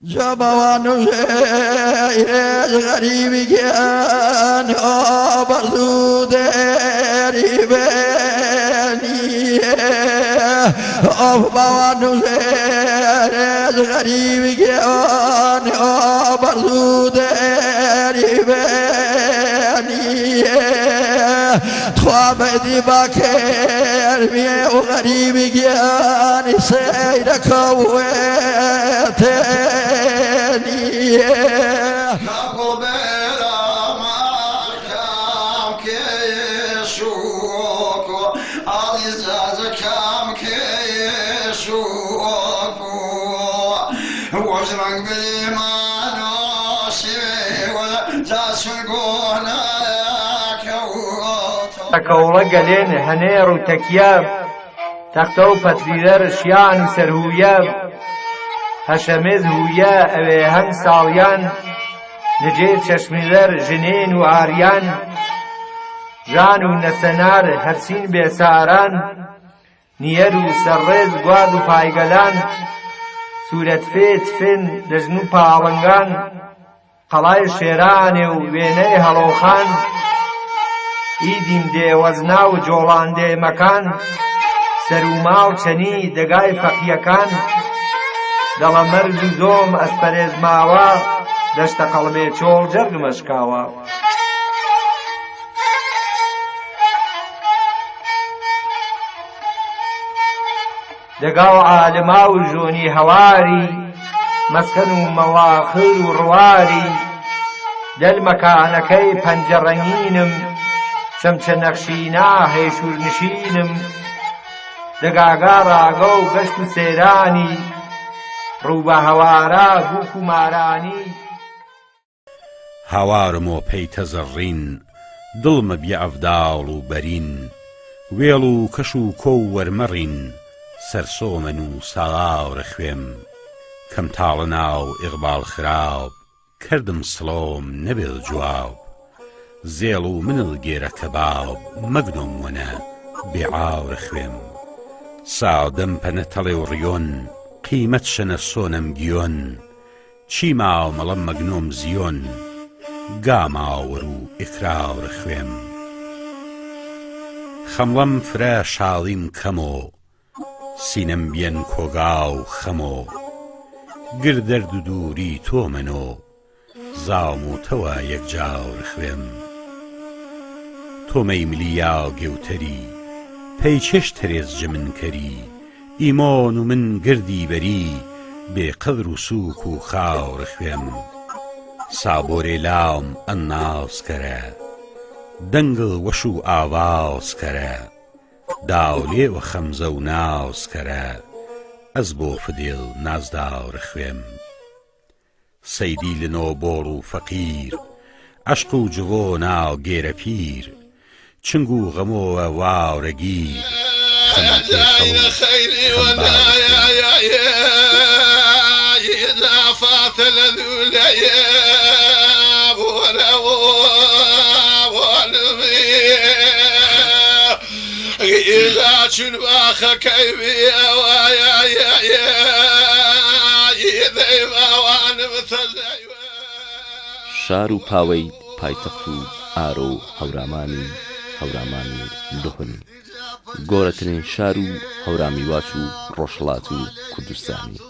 جبوانو إيرج غريب كان أبردو داري بني أبوانو إيرج غريب كان أبردو داري بني خوابدي باكر مي وغريب كان سيرك وتاني تكولا قلين هنير وتكياب تختو فتريدر شيان وسرهوياب هشمز هويا اوه هم ساليان نجيب ششميدر جنين وعريان جان ونسنار هرسين بساران نير وسرز قواد وفايقلان سورة فيت فين دجنو پاولنگان قلاي شيران وويني هلوخان ئیدیم دێوەزنا و جۆڵان دێمەکان سەروما و چەنی دەگای فەقیەکان دەڵە مەرج و زۆم ئەسپەرێز ماوە دەشتە قەڵبێ چۆڵ جەرگمەشکاوە دەگاو عالما و ژۆنی هەواری مەسکەن و مەواخر و ڕواری دەلمەکانەکەی پەنجەڕەنگینم چەمچە نەخشینا هێشور نشینم دەگاگا ڕاگە و گەشت و سێرانی ڕووبە هەوارە بووک و مارانی هاوارمۆ پەیتە زەڕین دڵمە بێ ئەفداڵ و بەرین وێڵ و کەش و کۆ و وەرمەڕین سەرسۆمەن و ساڵاوڕە خوێم کەم تاڵە ناو ئیغباڵ خراوب کردم سڵۆم نەبێت جواب زێڵ و منڵ گێرە کەباب مەگنۆم وەنە بێعاورە خوێم ساودەم پەنە تەڵێ و ڕیۆن قیمەت شەنە سۆنەم گیۆن چی ماو مەڵەم مەگنۆم زیۆن گاماوەر و ئیکراورە خوێم خەمڵەم فرە شاڵیم کەمۆ سینەم بێن کۆگا و خەمۆ گر دەرد و دووری تۆمەنۆ زاوم و تەوە یەکجاور خوێم تۆمەی ملیا و گێوتەری پەی چێش تەرێزجە من کەری ئیمۆن و من گردی بەری بێ قەدر و سووک و خاور خوێم سابۆرێ لاوم ئەنناسکەرە دەنگڵ وەش و ئاوازکەرە داولێوە خەمزە و ناسکەرە ئەس بۆ فدێڵ نازداورە خوێم سەیدی لنۆ بۆڵ و فەقیر عەشق و جوۆ ناو گێرە پیر چنگ و غەمۆوە واورەگیر خەیری وەدایە فاتە لە دوولەیە ئیلا چون باخەکەی شار و پاوەی پایتەخت و ئارۆ و هەورامانی لوحن گۆرەترین شار و هەورامی واچ و ڕۆژهەڵات و کوردستانی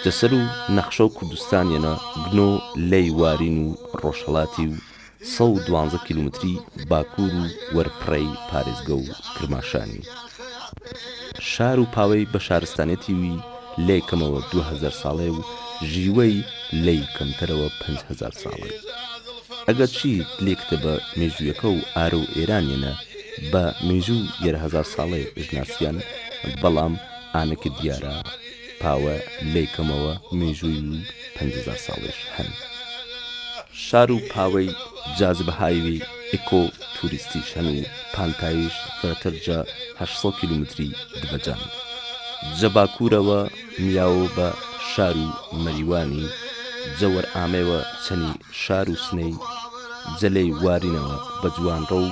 جەسەر و نەخشە و کوردستانیەنە گنۆ لەی وارین و ڕۆژهەڵاتی و 112 کیلومتری باکوور و وەرپڕەی پارێزگە و کرماشانی شار و پاوەی بە شارستانێتی وی لێ کەمەوە 2000 ساڵێ و ژیوەی لەی کەمتەرەوە 5000 ساڵێ ئەگەر چیت لێکتە بە مێژوویەکە و ئارە و ئێرانیەنە بە مێژوو 1000 ساڵێ ژناسیان بەڵام ئانەکە دیارە پاوە لێ کەمەوە مێژووی و 5000 ساڵێش هەن شار و پاوەی جازبەهایوی ئیکۆ توریستیش هەن و پانتایش فرەتەرجە 800 کیلومتری دبەجان جە باکوورەوە میاوە بە شار و مەریوانی جەوەر ئامێوە چەنی شار و سنەی جەلەی وارینەوە بە جوانڕە و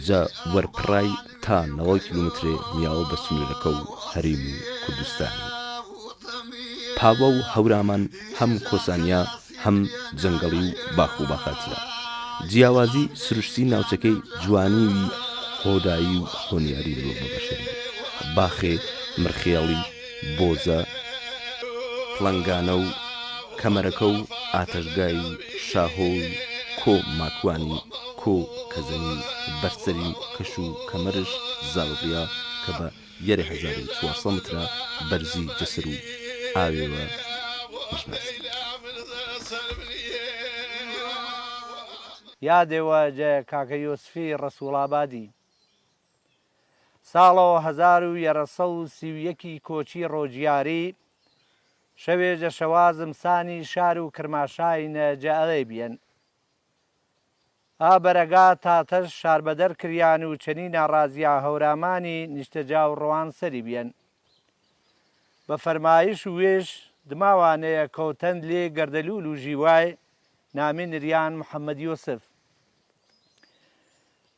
جە وەرپڕای تا 90 کیلومترێ میاوە بە سنوورەکە و هەریم و کوردستانی پاوە و هەورامان هەم کۆسانیا هەم جەنگەڵی و باخ و باخاتیە جیاوازی سروشتی ناوچەکەی جوانیوی هۆدایی و هۆنیاری مرۆڤ بەبەشەری باخێ مرخێڵی بۆزە پڵەنگانە و کەمەرەکە و ئاتەشگای و شاهۆی کۆ ماکوانی کۆ کەزەنی بەرسەری کەش و کەمەرش زاڵڕیا کە بە 1400 مترە بەرزی جەسر و ئاوێوە نشناسی یادێوە جە کاکە یۆسفی ڕەسوڵابادی ساڵەوە 1930 کۆچی ڕۆژیاری شەوێژە شەوازم سانی شار و کرماشاینە جە ئەڵێ بیەن ئابەرەگا تاتەش شاربەدەر کریان و چەنی ناڕازیا هەورامانی نیشتەجا و ڕۆوان سەری بیەن بە فەرمایش و وێش دماوانەیە کەوتەند لێ گەردەلوول و ژیوای نامی نریان محەممەد یۆسف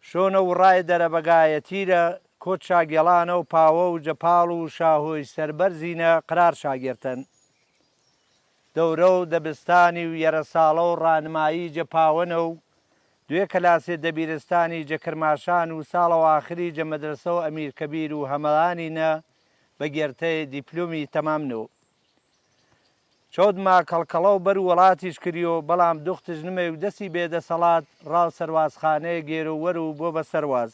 شۆنە و ڕای دەرەبەگایەتیرە کۆت شاگێڵانە و پاوە و جەپاڵ و شاهۆی سەربەرزینە قرار شاگێرتن دەورە و دەبستانی و یەرەساڵە و ڕانمایی جەپاوەنە و دوێ کەلاسێ دەبیرستانی جەکرماشان و ساڵەوە ئاخری جەمەدرسە و ئەمیرکەبیر و هەمەڵانینە بە گێرتەی دیپلۆمی تەمامنەوە چۆدما کەڵکەڵە و بەر وڵاتیش کردیۆ بەڵام دوختش نمێ و دەستی بێدەسەڵات ڕاو سەروازخانەیە گێرە و وەر و بۆ بە سەرواز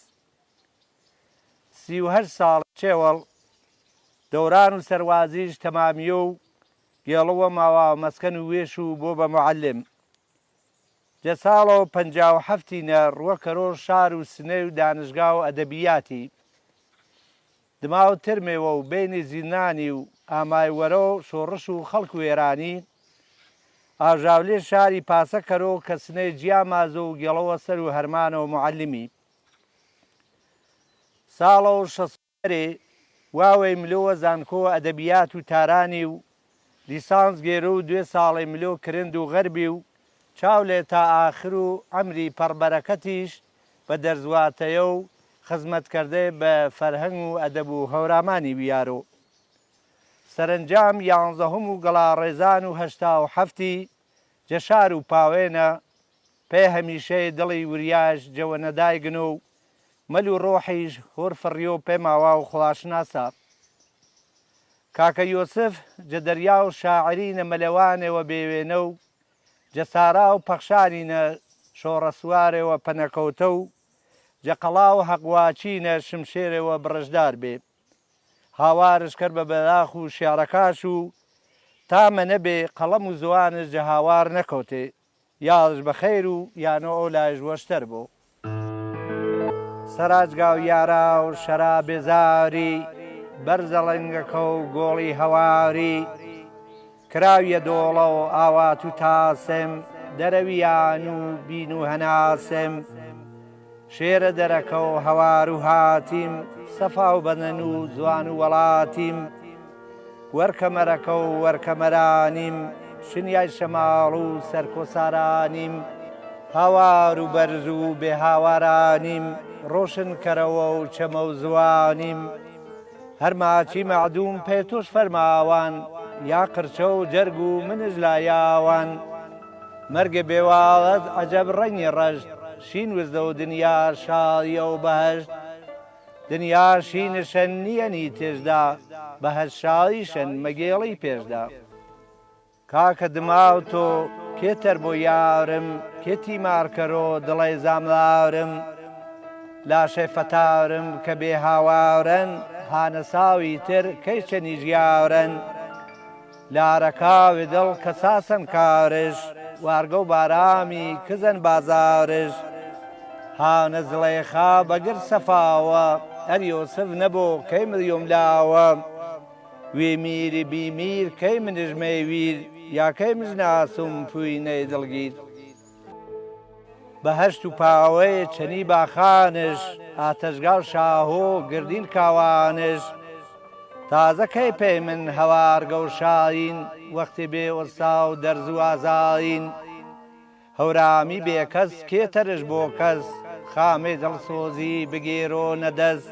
38 ساڵ چێوەڵ دەوران و سەروازیش تەمامیە و گێڵەوە ماوا مەسکەن و وێش و بۆ بە معەلم جە ساڵەوە 57 ڕوە کەرۆژ شار و سنەی و دانشگا و ئەدەبیاتی دماو ترمێەوە و بینی زیندانی و ئامایوەرە و شۆڕش و خەڵک و وێرانی ئاژاولێ شاری پاسە کەرۆ کە سنەی جیا مازە و گێڵەوە سەر و هەرمانەوە معەلمی ساڵەوە شەسەرێ واوەی ملۆوە زانکۆ ئەدەبیات و تارانی و لیسانس گێرە و 2 ساڵی ملۆ کرند و غەربی و چاو لێ تا ئاخر و ئەمری پەڕبەرەکەتیش بە دەرزواتەیە و خزمەتکردێ بە فەرهەنگ و ئەدەب و هەورامانی بیارۆ سەرنجام 11 و گەڵاڕێزان و 87 جەشار و پاوێنە پێ هەمیشەی دڵی وریاش جەوەنەدایگن و مەل و ڕۆحیش هۆر فڕیۆ پێ ماوا و خوڵاشناسا کاکە یۆسف جەدەریا و شاعرینە مەلەوانێەوە بێوێنە و جەسارا و پەخشارینە شۆڕە سوارێەوە پەنەکەوتە و جەقەڵا و هەقواچینە شمشێرێەوە بڕژدار بێ هاوارش کرد بە بەداخ و شیارەکاش و تامە نەبێ قەڵەم و زوانش جە هاوار نەکەوتێ یاڵش بەخەیر و یانۆ ئەو لایش وەشتەر بۆ سەراجگا و یارا و شەرا بێزاری بەرزەڵنگەکە و گۆڵی هەواری کراویە دۆڵە و ئاوات و تاسم دەرەویان و بین و هەناسم شێرە دەرەکە و هەوار و هاتیم سەفا و بەنەن و جوان و وڵاتیم وەرکەمەرەکە و وەرکەمەرانیم شنیای شەماڵ و سەرکۆسارانیم هاوار و بەرز و بێ هاوارانیم ڕۆشن کەرەوە و چەمە و زوانیم هەرماچی مەعدوم پێ تۆش فەرماوان یا قرچە و جەرگ و منش لایاوان مەرگە بێواڵەت عەجەب ڕەنگی ڕەشت شین وزدە و دنیا شاڵیە و بەهەشت دنیا شینشەن نییەنی تێژدا بەهەشت شاڵیشەن مەگێڵی پێشدا کاکە دماو تۆ کێتەر بۆ یارم کێتی مارکەرۆ دڵی زاملاورم لاشەی فەتارم کە بێ هاوارن هانە ساوی تر کەی چەنی ژیاورن لارەکاوی دڵ کە ساسن کارش وارگە و بارامی کزن بازارش هانە زڵێخا بەگر سەفاوە ئەر یۆسف نەبوو کەی ملیۆم لاوە وێ میری بیمیر کەی منش مەیویر یا کەی مژناسم پوینەی دڵگیر بەهەشت و پاوەی چەنی باخانش ئاتەشگا و شاهۆ گردین کاوانش تازە کەی پێی من هەوارگە و شاین وەختی بێ ئۆستا و دەرز و ئازاین هەورامی بێکەس کێتەرش بۆ کەس خامێ دڵسۆزی بگێرۆ نەدەست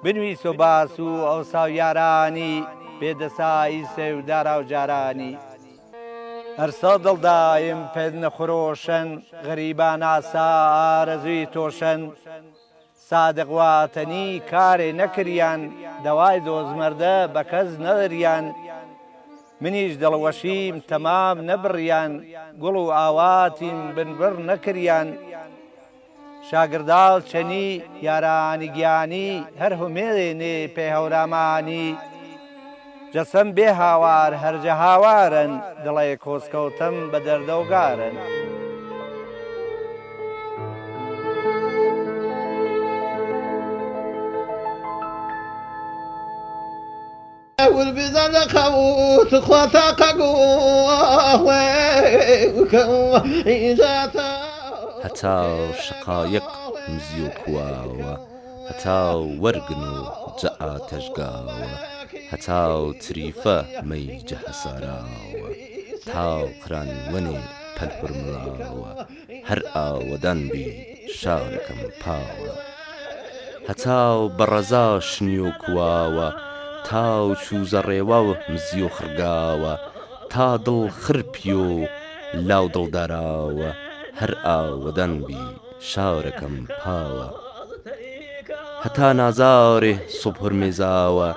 بنویس و باس و ئەوسا و یارانی بێدەسایی سێودارا و جارانی هەرسە دڵدایم پێت نەخۆشن غەریبان ئاسا ئارەزووی تۆشن سادقواتەنی کارێ نەکریان دەوای دۆزمەردە بە کەس نەدەریان منیش دڵوەشیم تەمام نەبڕیان گوڵ و ئاواتیم بنبڕ نەکریان شاگرداڵ چەنی یارانی گیانی هەر هومێنێ پێ هەورامانی جەسەم بێ هاوار هەرجە هاوارن دڵێ کۆسکەوتم بە دەردەوگارن والبيضان قوت خواتا قوة هەتاو شقایق مزیۆ کواوە هەتاو وەرگن و جەعا تەژگاوە هەتاو تریفە مەی جەهەساراوە تاو قران وەنێ پەلپڕمراوە هەر ئاوەدان بی شارەکەم پاوە هەتاو بەڕەزا شنیۆ کواوە تاو چوزە ڕێوە و مزیۆ خرگاوە تا دڵ خرپیۆ لاو دڵداراوە هەر ئاوەدان بی شارەکەم پاوە هەتا نازارێ سوبهر مێزاوە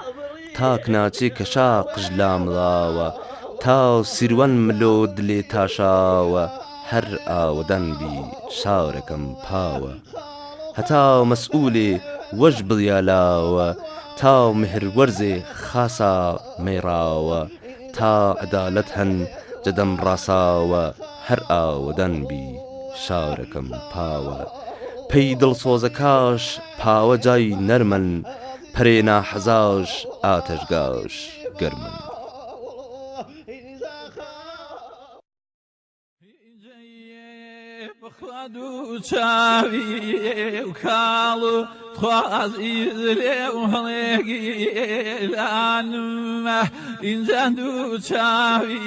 تاک ناچێ کەشا قژلامڵاوە تاو سیروەن ملۆ دلێ تاشاوە هەر ئاوەدان بی شارەکەم پاوە هەتاو مەسئولێ وەش بڵیالاوە تاو مهروەرزێ خاسا مێڕاوە تا عەدالەت هەن جەدەم ڕاساوە هەر ئاوەدان بی شارەکەم پاوە پێی دڵسۆزەکاش پاوە جای نەرمن پەرێ ناحەزاش ئاتەشگاش گەرمن بخوادو چاوی و کاڵو خوازی لێ و هەڵێگیلانمە ئینجا دوو چاوی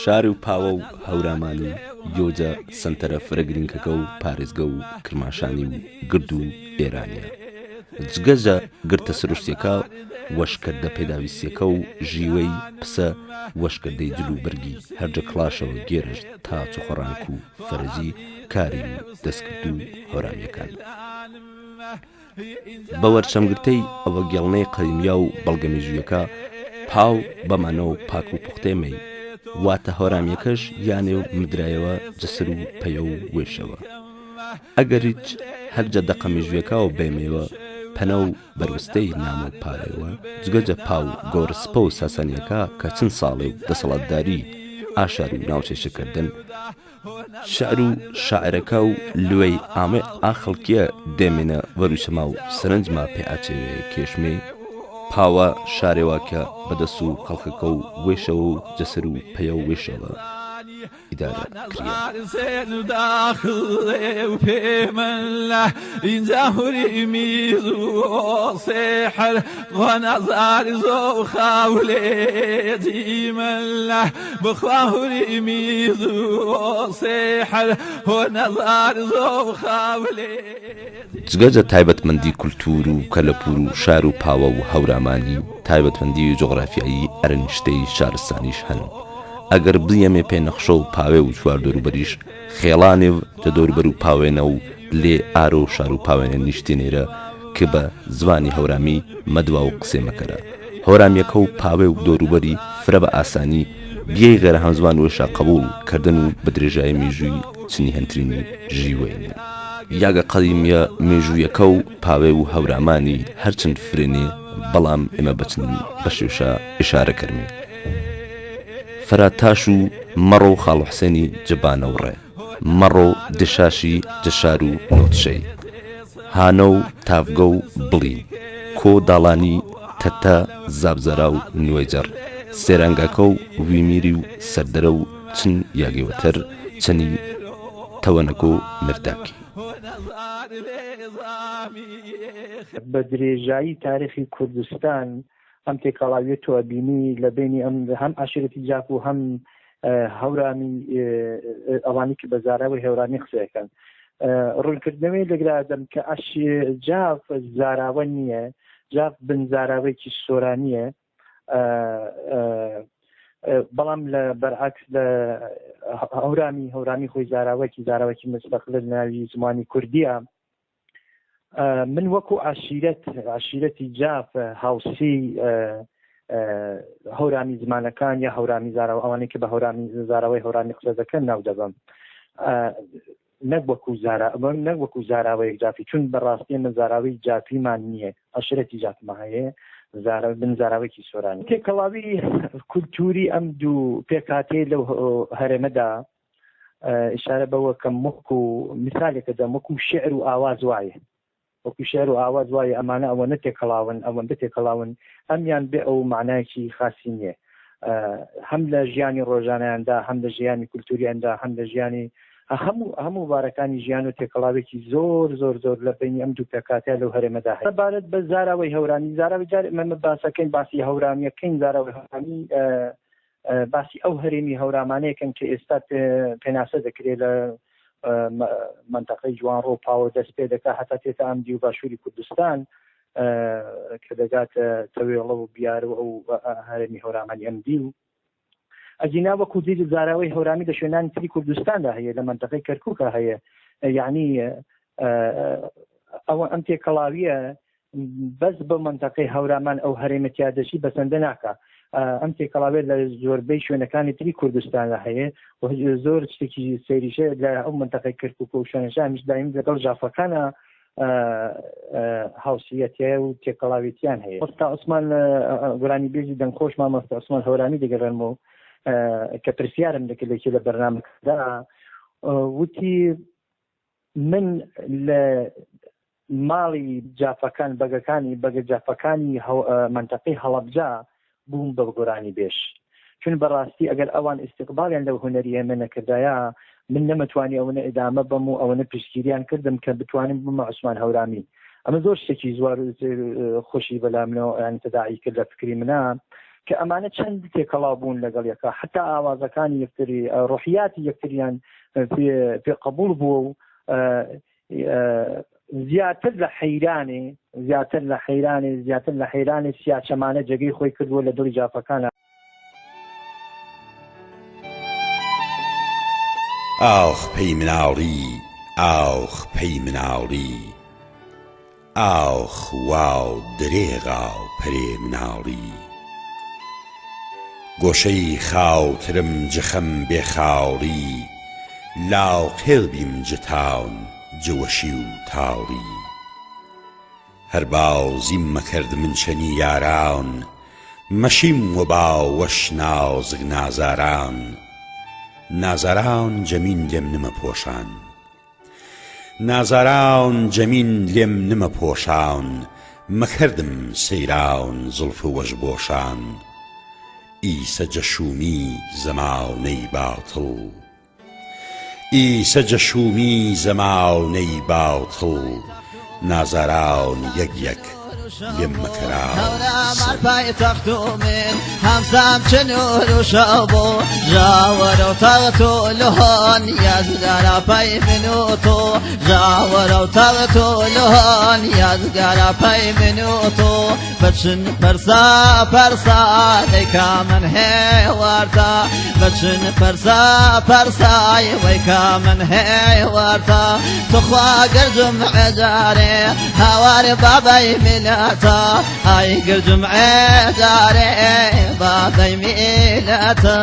شار و پاوە و هەورامانی یۆجە سنتەرە فرەگرینکەکە و پارێزگە و کرماشانی و گرد و ئێرانیە جگەژە گرتە سروشتێکە وەشکردە پێداویستیەکە و ژیوەی پسە وەشکردەی جل و بەرگی هەرجە کڵاشەوە گێرشت تا چخۆڕانک و فەرجی کاری و دەستکرد و هەورامیەکان بە وەرچەمگرتەی ئەوە گێڵنەی قەدیمیا و بەڵگەمێژوویەکە پاو بەمانەوە پاک و پوختێمەی واتە هەورامیەکەش یانێ و مدرایەوە جسر و پەیە و وێشەوە ئەگەر هیچ هەرجە دەقەمێژوویەکە و بێمێوە پەنە و بەروستەی نامە و پایەوە جگەجە پاو گۆڕسپە و ساسانیەکە کە چەند ساڵێ و دەسەڵاتداری ئاشار و ناوچێشەکردن شعر و شاعرەکە و لوێی ئامێ ئاخەڵکیە دێمێنە وەروشەما و سەرنجما پێ ئاچێوێ کێشمێ پاوە شارێواکە بەدەست و خەڵکەکە و وێشەوە و جەسەر و پەیە و وێشەوە ئیدارە کریا داخڵێ و پێمەلە ئینجا هوری میز و سێحر خوا نەزاری زۆ خاولێ دیمەلە بخوا هوری میز و سێحر خۆ نەزاری زۆ خاولێ جگەجە تایبەتمەندی کولتور و کەلەپور و شار و پاوە و هەورامانی و تایبەتمەندی جۆغرافیایی ئەرنشتەی شارستانیش هەن ئەگەر بڵیەمێ پێ نەخشە و پاوێ و چوار دەوروبەریش خێڵانێ لە دەوروبەر و پاوێنە و لێ ئارۆ و شار و پاوێنە نیشتێنێرە کە بە زوانی هەورامی مەدوا و قسێ مەکەرە هەورامیەکە و پاوێ و دەوروبەری فرە بە ئاسانی بیەی غێرە هەمزوان وێشە قبول کردن و بە درێژایی مێژووی چنی هەنترینی ژیوێنە یاگە قەدیمیە مێژوویەکە و پاوێ و هەورامانی هەرچەند فرێنێ بەڵام ئێمە بچن بە شێوشە ئیشارە کەرمێ فەراتاش و مەڕۆ و خاڵ حسێنی جبانە و ڕێ مەڕۆ دشاشی جەشار و نۆتشەی هانە و تافگە و بڵی کۆ داڵانی تەتە زابزەرا و نوێجەر سێرانگاکە و ویمیری و سەردەرە و چن یاگێوەتەر چەنی تەوەنەکە و مرداکی بە درێژایی تاریخی کوردستان ئەم تێکەڵاویەتەوە بینی لە بینی ئەم هەم عەشیرەتی جاف و هەم هەورامی ئەوانی کە بە زاراوی هەورانی قسەکەن ڕوونکردنەوەی لەگرادەم کە جاف زاراوە نییە جاف بن زاراوەیەکی سۆرانیە بەڵام لە بەرعکس لە هەورامی خۆی زاراوەکی مستەقل ناوی زمانی کوردیە. من وەکو عشیرەتی جاف هاوسی هەورامی زمانەکان یا هەورامی زاراوە ئەوانەی کە بە هەورامی زاراوەی هەورامی قسە دەکەن ناو دەبم، نەک وەکو زاراوەیەک جافی، چون بەڕاستی من زاراوەی جافیمان نییە، عشرەتی جافمان هەیە، بن زاراوەیەکی سۆرانی. تێکەڵاوی کولتوری ئەم دوو پێکهاتەیە لەو هەرێمەدا ئشارە بەوە کە وەکو مثالێکە دەم وەکو شێعر و ئاواز وایە، وەکو شێعر و ئاواز وایە ئەمانە ئەوەنە تێکەڵاون ئەوەندە تێکەڵاون ئەمیان بێ ئەو معنایەکی خاصی نییە، هەم لە ژیانی ڕۆژانەیاندا، هەم لە ژیانی کولتوریاندا، هەم لە ژیانی هەموو بارەکانی ژیان و تێکەڵاوێکی زۆر لە بینی ئەم دوو پێکاتە لەو هەرێمەدا هەیە. بابەت بە زاراوەی هەورانی، زاراوی جار مەمە باسەکەین باسی هەورانیەکەین، زاراوەی هەورانی باسی ئەو هەرێمی هەورامانەیەکەن کە ئێستا پێناسە دەکرێت لە منتەقەی جوانڕۆ پاوە دەست پێ دەکات هەتا تێتە ئەم دی و باشووری کوردستان کە دەگاتە تەوێڵە و بیارەوە ئەو هەرێمی هەورامانی ئەم دی و ئەجینا وەکو زیر زاراوەی هەورامی لە شوێنانی تری کوردستاندا هەیە، لە منتەقەی کەرکووکە هەیە، یعنی ئەوە ئەم تێکەڵاویە بەس بە منتەقەی هەورامان ئەو هەرێمەتیا دەشی بەسەندە ناکە، ئەم تێکەڵاوێت لە زۆربەی شوێنەکانی تری کوردستاندا هەیە و زۆر شتێکی سەیریشە لە ئەو منتەقەی کەرکووک و شوێنەکانیش دایم لەگەڵ جافەکانە هاوسیەتیە و تێکەڵاوێتیان هەیە. ئەستا عوسمان گۆرانی بێژی دەنگخۆش مامۆستا عوسمان هەورانی دەگەڕێنمەوە کە پرسیارم دەکردێکی لە بەرنامەکەدا، وتی من لە ماڵی جافەکان بەگە جافەکانی منتەقەی هەڵەبجا بووم بە گۆرانی بێژ، چون بەڕاستی ئەگەر ئەوان ئیستیقبالیان لەو هونەری ئێمە نەکردایە من نەمەتوانی ئەوەنە ئیدامە بم و ئەوەنە پشتگیریان کردم کە بتوانم بمە عوسمان هەورامی. ئەمە زۆر شتێکی زوار خۆشی بەلامنەوە یان تداعی کرد لە فکری منە کە ئەمانە چەند تێکەڵاو بوون لەگەڵ یەکە، حتا ئاوازەکانی یەکتری ڕۆحیاتی یەکتریان پێ قبول بووە و زیاتر لە حەیرانێ سیاچەمانە جێگەی خۆی کردووە لە دڵی جافەکانە. ئاخ پەی مناڵی، ئاخ پەی مناڵی، ئاخ واو درێغا و پەرێ مناڵی، گۆشەی خاوترم جەخەم بێخاڵی، لاو قێڵبیم جتاون جوەشی و تاڵی، هەر باوزیم مەکرد من چەنی یاران، مەشیم و باوەش نازک نازاران جەمین لێم نمە پۆشان، نازاران جەمین لێم نمە پۆشان، مەکردم سەیران زڵف و وەش بۆشان، ئیسە جەشومی زەماونەی باتڵ، ئیسە جەشومی زەماونەی باتڵ، نازاران یەک لێم مەکەراو. هەورامار پایتەخت و من هەمسام چ نور و شەو بوو، ژاوەرە و تەغت و لۆن یادگارە پەی من و تۆ، ژاوەرە و تەغت و لۆن یادگارە پەی من و تۆ، بچن پەرسا دەیکا من هێوارتە، بچن پەرسای وەیکا من هێوارتە، توخوا گەرجم عێدارێ هاوارێ بابای ملەتە، ئای گەرجم عێدارێ بابای ملەتە.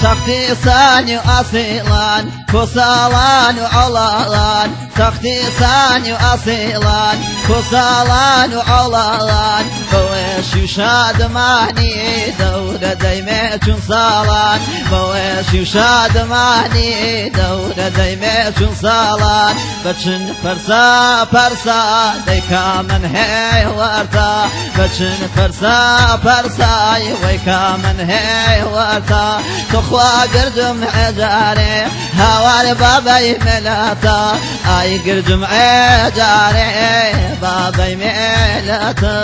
تەختی سانی و ئاسیڵان كسالان وعلالان تختيسان وأصيلان كسالان وعلالان بويش وشادماني دورة دايمة صالان بويش وشادماني دورة دايمة صالان بچن فرسا فرسا ديكا من هي ورتا بچن فرسا فرسا ويكا من هي ورتا تخوا قردم عجاري هوار بابي ملاتا اي قردم عجاري بابي ملاتا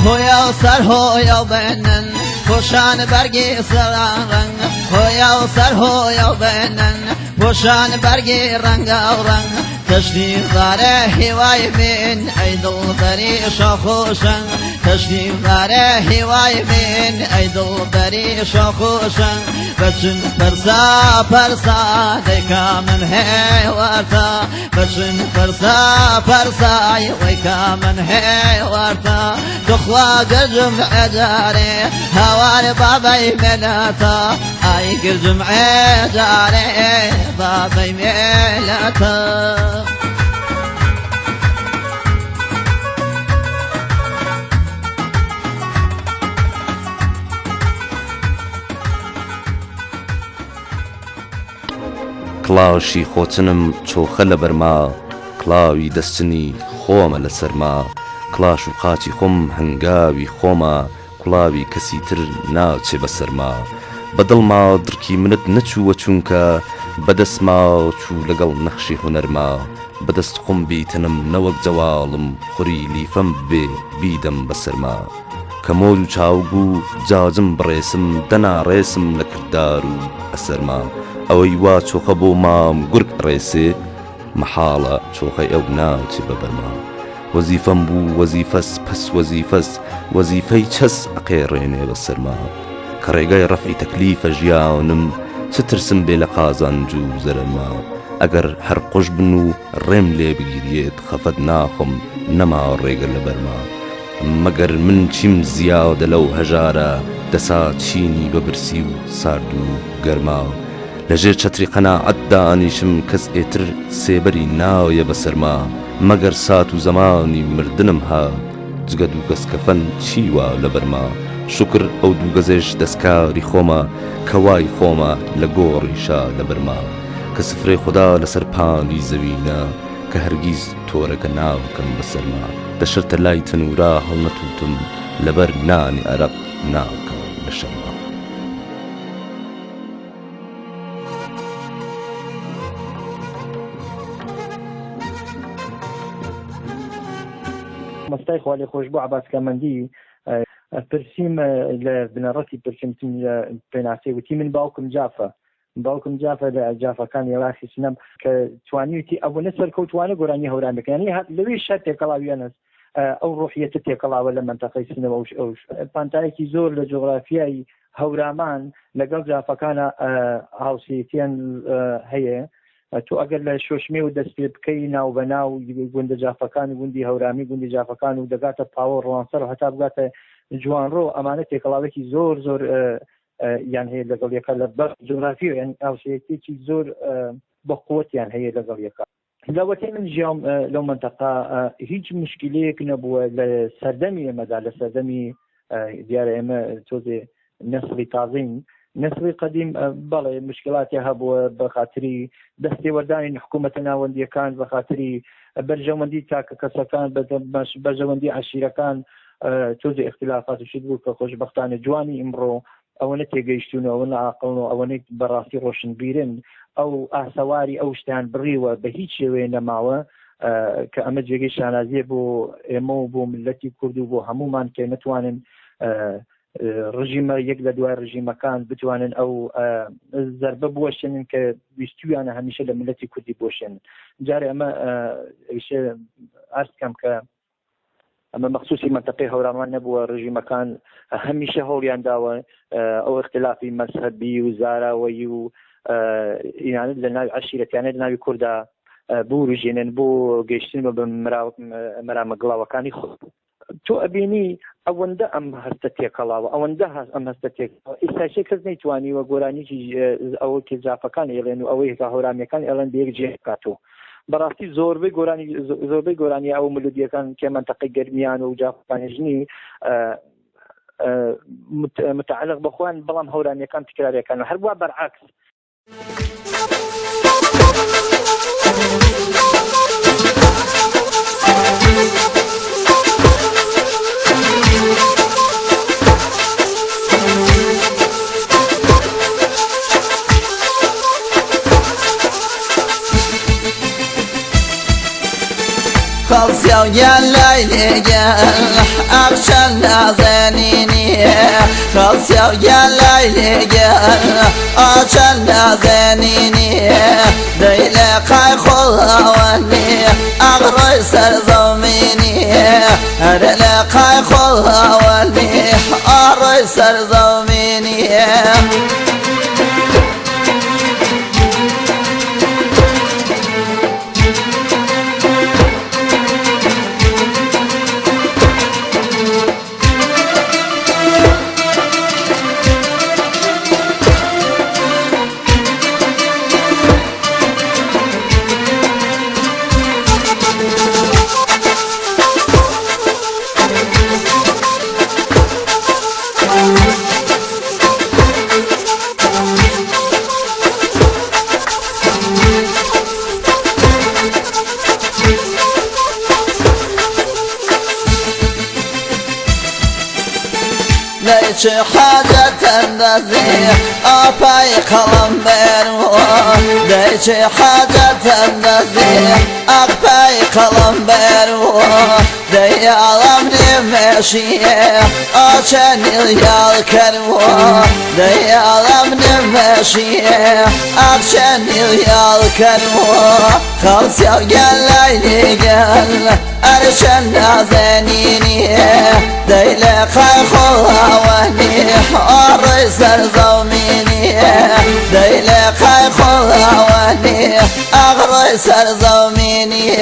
هويا وسر هويا وبنن وشان برقي سران هويا وسر هويا وبنن وشان برقي رنگ ورنگ تشريف داره هواي من ايدل بريش خوشن تشريف داره هواي من ايدل بريش خوشن بچن فرسا فرسا ديكا من هي ورتا بچن فرسا فرسا ويكا من هي ورتا تخوا قرجم عجاري هوار بابي ملاتا اي قرجم عجاري بابي ملاتا کلاوشی خۆچنم چۆخە لە بەرما کلاوی دەستنی خۆمە لە سەرما کلاش و قاچی خۆم هەنگاوی خۆمە کوڵاوی کەسی تر ناچێ بە سەرما بەدڵما دڕکی منت نەچووە چونکە بەدەستما چوو لەگەڵ نەخشی هونەرما بەدەست خۆم بیتنم نەوەک جەواڵم خوری لیفەم بێ بیدەم بە سەرما کەمۆل و چاوبوو جاجم بڕێسم دەناڕێسم لە کردار و ئەسەرما ئەوەی وا چۆخە بۆ مام گورگ ڕێسێ مەحاڵە چۆخەی ئەو ناچێ بە بەرما وەزیفەم بوو وەزیفەس پەس وەزیفەس وەزیفەی چەس ئەقێڕێنێ بە سەرما کە ڕێگای ڕەفعی تەکلیفە ژیانم چ ترسم بێ لە قازانج و زەرەرما ئەگەر هەر قۆش بن و ڕێم لێ بگیرێت خەفەت ناخۆم نەما ڕێگە لە بەرما مەگەر من چیم زیادە لەو هەژارە دەسا چینی بەبرسی و سارد و گەرما لەژێر چەتری قەناعەت دانیشم کەس ئێتر سێبەری ناویە بەسەرما مەگەر سات و زەمانی مردنم هات جگە دوو گەسکەفەن چیوە لە بەرما شکر ئەو دوو گەزێش دەستکاری خۆمە کەوای خۆمە لە گۆڕیشا لە بەرما کە سفرەی خوددا لەسەر پاڵی زەوینە کە هەرگیز تۆرەکە ناوکەم بەسەرما دەشرتە لای تەنورا هەڵنەتوتم لەبەر نانی عەرەق ناوکەم لە شەرما مستای خوالی خوش بو عباس کەمەندی پرسیم لە بنەڕەتی پرسیمتم پێناسێ وتی من باوکم جافە لە جافەکانی ڕاستی سنەم کە توانیوتی ئەوە نەسەر کەوتوانە گۆرانی هەوران بکەنی لەوێ شەر تێکەڵاویانە ئەو ڕوحیەتە تێکەڵاوە لە منتەقەی سنەوە ئەو پانتایەکی زۆر لە جوغرافیای هەورامان لەگەڵ جافەکانە هاوسەیەتیان هەیە تۆ ئەگەر لە شۆشمێ و دەست پێ بکەی ناو بە ناو گوندە جافەکان و گوندی هەورامی گوندی جافەکان و دەگاتە پاوە ڕوانسەر و هەتا بگاتە جوانڕۆ ئەمانە تێکەڵاوێکی زۆر زۆر یان هەیە لەگەڵ یەکە لە جوغرافی و یان هاوسەیەتێکی زۆر بە قووەتیان هەیە لەگەڵ یەکە لەوەتەی من ژیام لەو منتەقا هیچ مشکلەیەک نەبووە لە سەردەمی ئێمەدا لە سەردەمی دیارە ئێمە تۆزێ نەسڵی تازەین نەسڵی قەدیم بەڵێ مشکلاتی هەبووە بە خاتری دەستێوەردانی حکوومەتە ناوەندیەکان بە خاتری بەرژەوەندی تاکە کەسەکان بەرژەوەندی عەشیرەکان تۆزێ اختلافاتشت بوو کە خۆشبەختانە جوانی ئیمڕۆ ئەوەنە تێگەیشتون ئەوە نەعاقڵن و ئەوەنەی بەڕاستی ڕۆشنبیرن ئەو ئاسەواری ئەو شتیان بڕیوە بە هیچ شێوەیە نەماوە کە ئەمە جێگەی شانازیە بۆ ئێمە و بۆ ملەتی کورد و بۆ هەمومان کە نەتوانن ڕژیمە یەک لە دوای ڕژیمەکان بتوانن ئەو زەربە بوەشێنن کە ویستویانە هەمیشە لە ملەتی کوردی بۆشێنن. جارێ ئەمە ئارزکەم کە ئەمە مەخصوصی منتەقەی هەورامان نەبووە، ڕژیمەکان هەمیشە هەوڵیان داوە ئەو اختلافی مەذهبی و زاراوەیی و ئینانت لە ناوی عەشیرەتیانە لە ناوی کووردا بوروژێنن بۆ گەیشتن بە مەرامە گڵاوەکانی خۆ. تۆ ئەبینی ئەوەندە ئەم هەستە تێکەڵاوە، ئەوەندە ئەم هەستە تێکەوە ئێستاشێ کەس نەیتوانیوە گۆرانیی ئەوە کە جافەکان ئێڵێن و ئەوەی کە هەورامەکان ئێڵێن بە یەک جێ بکاتەوە. بەڕاستی زۆربەی گۆرانی ئەو ملودیەکان کە منتەقەی گەرمیان و جافەکانیژنی متعلق بەخۆیان، بەڵام هەورانیەکان تکراریەکان و هەروە بەرعکس. خلصيا يا ليلي أغشى نازنيني خلصيا يا ليلي أغشى نازنيني ديلي خاي خلواني أغري سرزوميني هرلي خاي خلواني أغري سرزوميني ليش حاجة تندزي أباي قلم بيرو ليش حاجة تندزي أباي قلم بيرو دي عالمني ماشي عشان اليال كرو دي عالمني ماشي عشان اليال كرو خلص يا ليلي قال أرشان نازنيني ديلي خاي خلواني أري سرزوميني ديلي خاي خلواني أغري سرزوميني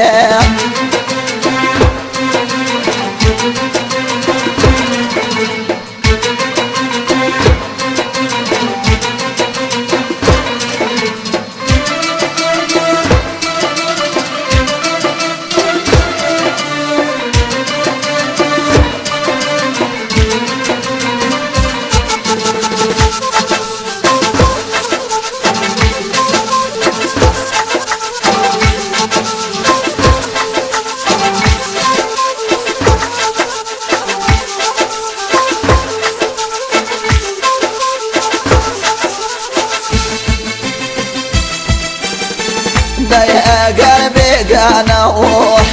دايا قلبي قنوح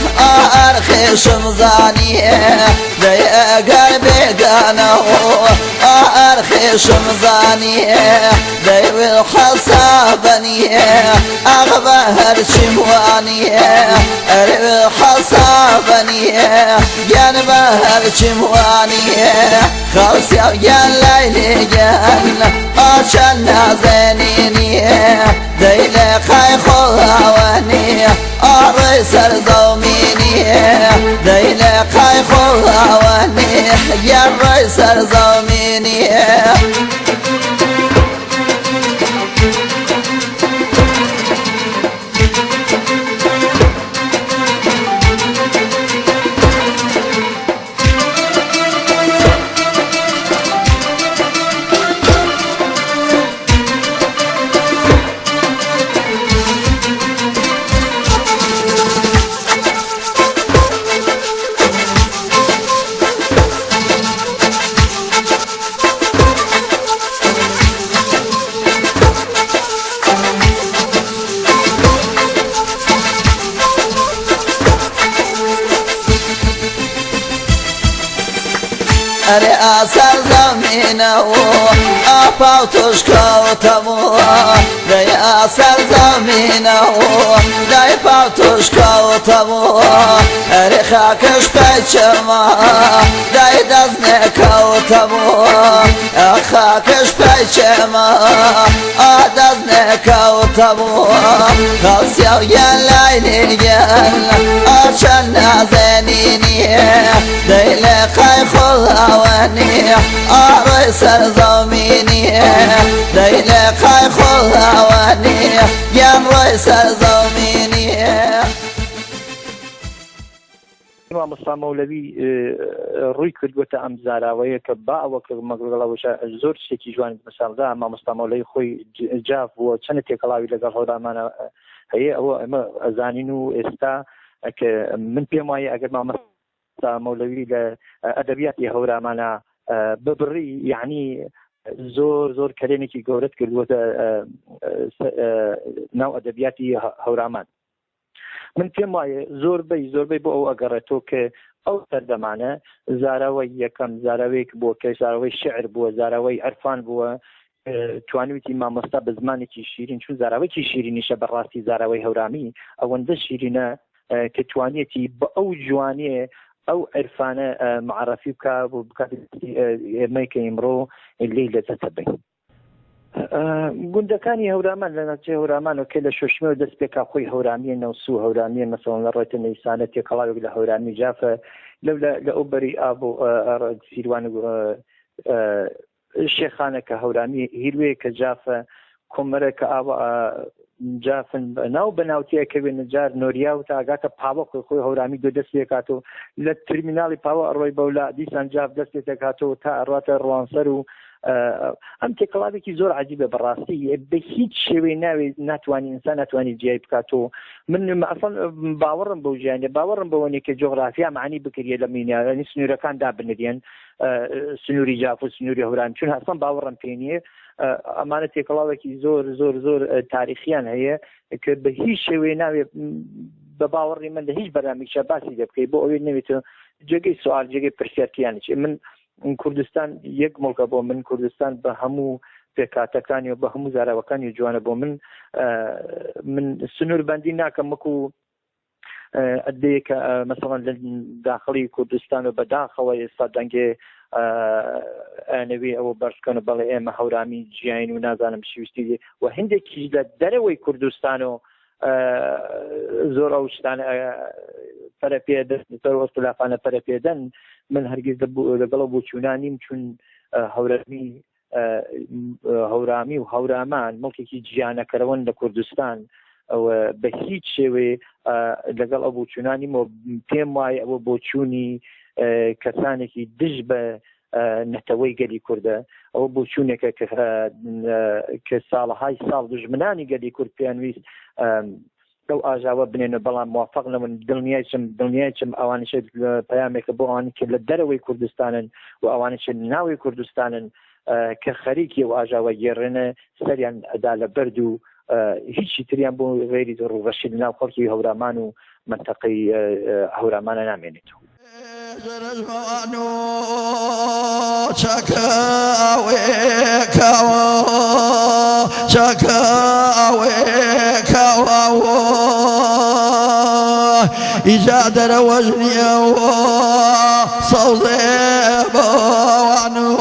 أرخي شمزانية دايا قلبي قنوح أرخي شمزانية دايا الحصابنية أغبهر شموانية أربي الحصابنية جنبهر شموانية خلص يا ليلي جن عشان نازنيني ديلي خاي خلواني أري سرزوميني ديلي خاي خلواني يا ري سرزوميني سرزمینە و ئاپاو توش کەوتەمەوە دەیا سەرزەمینە و دای پاو توش کەوتەمەوە هەری خاکەش پەیچەمە دای دەست نێکەوتەمەوە خاکەش پەیچەمە دەست نێکەوتەمەوە خەڵسیاو گەن لای نیگەن چەند نازێنینیە دەی لێ قای خۆڵاوەنیە ئاڕۆی سەرزەمینیە دەی لێ قای خۆڵاوەنیە گیان ڕۆی سەرزەمینیە. مامۆستا مەولەوی ڕووی کردووەتە ئەم زاراوەیە کە با ئەوە مەگڵەوەشە زۆر شتێکی جوان مەساڵدا مامۆستا مەولەوی خۆی جاف بووە چەندە تێکەڵاوی لەگەڵ هەورامانە هەیە ئەوە ئەمە ئەزانین و ئێستا کە من پێم وایە ئەگەر مامۆستا مەولەوی لە ئەدەبیاتی هەورامانە ببڕی یعنی زۆر کەلێنێکی گەورەت کردووەتە ناو ئەدەبیاتی هەورامان. من پێم وایە زۆربەی بۆ ئەو ئەگەڕێتەوە کە ئەو سەردەمانە زاراوەی یەکەم زاراوەیەک بووە کە زاراوەی شعر بووە زاراوەی عەرفان بووە توانیویتی مامۆستا بە زمانێکی شیرین چون زاراوەیەکی شیرینیشە بەڕاستی زاراوەی هەورامی ئەوەندە شیرینە کە توانیەتی بە ئەو جوانێ ئەو عرفانە معرفی بکە بۆ بکاتی ئێمەی کە ئیمڕۆ لێی لەجەتە بین. گوندەکانی هەورامان لە ناوچەی هەورامانەوە کە لە شۆشمەوە دەست پێکا خۆی هەورامیە نەوسوو هەورامیە مەسەڵەن لە ڕێتە نەیسانە تێکەڵاوێک لە هەورامی جافە لەو لە ئەو بەری ئاب و سیروان شێخانە کە هەورامی هیروەیە کە جافە کۆمەرە کە جافن ناو بەناوتیە کەوێ نەجار نۆریا و تا ئاگاتە پاوە خۆی هەورامی دو دەست پێکاتەوە لە ترمیناڵی پاوە ئەڕۆی بەولا دیسان جاف دەست پێ دەکاتەوە تا ئەڕاتە ڕوانسەر و ئەم تێکەڵاوێکی زۆر عەجیبە بەڕاستی بە هیچ شێوەی ناتوانانی ئینسان ناتوانانی جیای بکاتەوە. من ئەسڵ باوەڕم بەو ژیانە باوەڕم بەوەنێ کە جۆغرافیا معنی بکرێ لە مینیانی سنوورەکان دابنرێن سنووری جاف و سنووری هەورام چون هەستم باوەڕم پێ نییە ئەمانە تێکەڵاوێکی زۆر تاریخیان هەیە کە بە هیچ شێوەیە ناوێ بە باوەڕی من لە هیچ بەرنامێکیشە باسی لێ بکەی بۆ ئەوەی نەوێتە جێگەی سوال جێگەی پرسیارکیانێکی من کوردستان یەک مڵکە بۆ من کوردستان بە هەموو پێکاتەکانی و بە هەموو زاراوەکانی جوانە بۆ من سنوور بەندی ناکەم وەکو ئەدەیەکە مەسەڵەن لە داخڵی کوردستان و بەداخەوە ئێستا دەنگێ ئەنەوێ ئەوە بەرزکەن و بەڵێ ئێمە هەورامی جیاین و نازانم شویستی و هەندێکیش لە دەرەوەی کوردستان و زۆر ئەو شتانە پەرە پێدەن ئۆستلافانە پەرە پێدەن من هەرگیز لەگەڵ بۆ چوونانیم چون هەورامی و هەورامان مڵکێکی گیانەکەرەوەن لە کوردستان ئەوە بە هیچ شێوێ لەگەڵ ئەو بۆچوونانیم و پێم وایە ئەوە بۆچوونی کەسانێکی دژ بە نەتەوەی گەلی کووردە ئەوە بۆچوونێکە کە ساڵهای ساڵ دژمنانی گەلی کورد پێیانویست لەو ئاژاوە بنێنە بەڵام موافق نەبوون دڵنیایچم ئەوانش پەیامێکە بۆ ئەوانی کە لە دەرەوەی کوردستانن و ئەوانش ناوی کوردستانن کە خەریکی و ئاژاوە گێڕێنە سەریان ئەدا لە بەرد و هیچی تریان بۆ غێری ڕوڕەشی ناو خەڵکی هەورامان و منتەقەی هەورامانە نامێنێتەوە. إيجاد روجني صوزي بوانو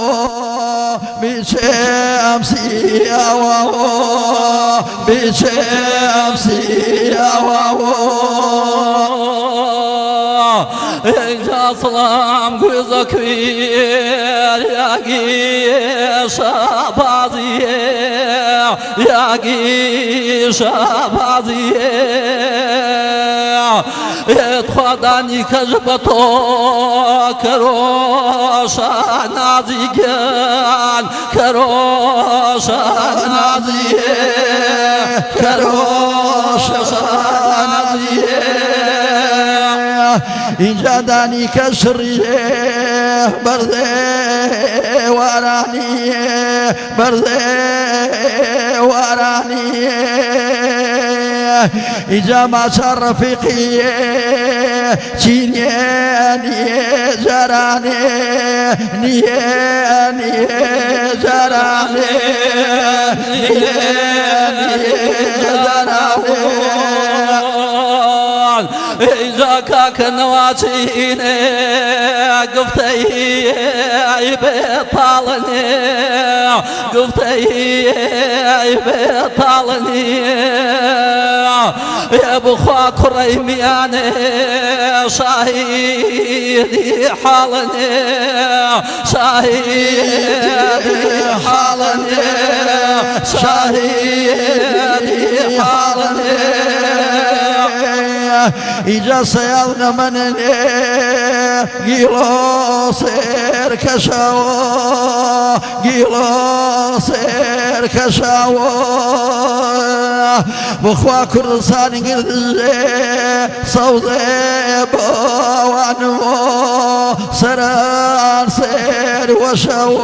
بشمسي بشمسي إنجا سلام كوزكوير ياقي شابازي ياقي شابازي خدانی کجبتو کروشا نازیگان کروشا نازیه کروشا نازیه اینجا دانی کشریه برده ورانیه برده ورانیه إجا ما شرفقي چینی جراني نياني جراني إذا كاك نواتيني قفتي بطالني قفتي بطالني يا بخوا كريمياني شاهدي حالني شاهدي حالني شاهدي حالني إجا سيالنا منني قيلو سير كشاو قيلو سير كشاو بخوا كرسان قرزي صوضي بوانمو سران سير وشاو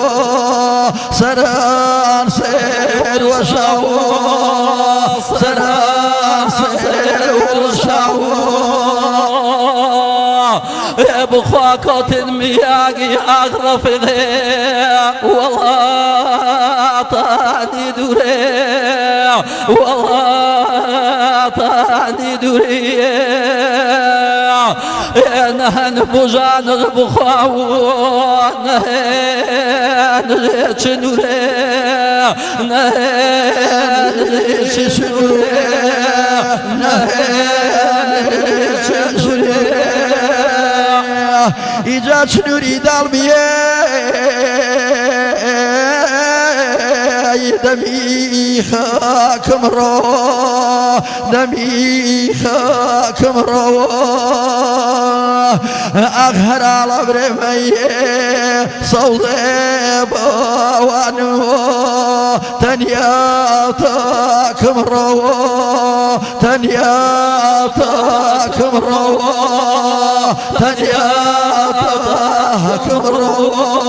سران سير وشاو سران سير وشاو بخوا كوتن مياقي أغرف غير والله طاني دوري والله طاني دوري نهن بوجان بخوا نهن شنوري نهن شنوري نهن شنوري إجا شنوري دالبيه دمي خاكم رو دمي خاكم رو أغهر على برمي صوضي بوانو تنيا تاكم رو تنيا تاكم رو تنيا تاكم رو